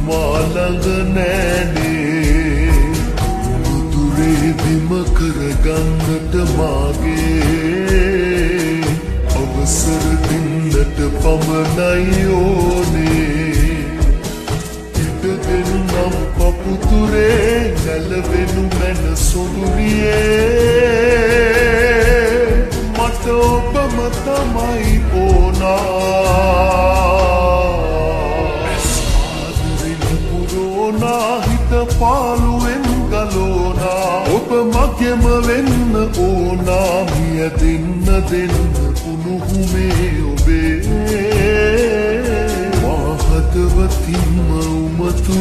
මාළඟ නෑනේ උතුරේ දිම කරගන්නට මාගේ අවසර දෙන්නට පමණයි ඕනේ ඉඩ දෙන්නම් පපුතුරේ නැලවෙනු මැන සොඳුරියේ මට ඔබම තමයි හිත පාලුවෙන් ගලෝනා ඔබ මගෙම වෙන්න ඕනා මිය දෙන්න උණුහුමේ ඔබේ මා හදවතින්ම උමතු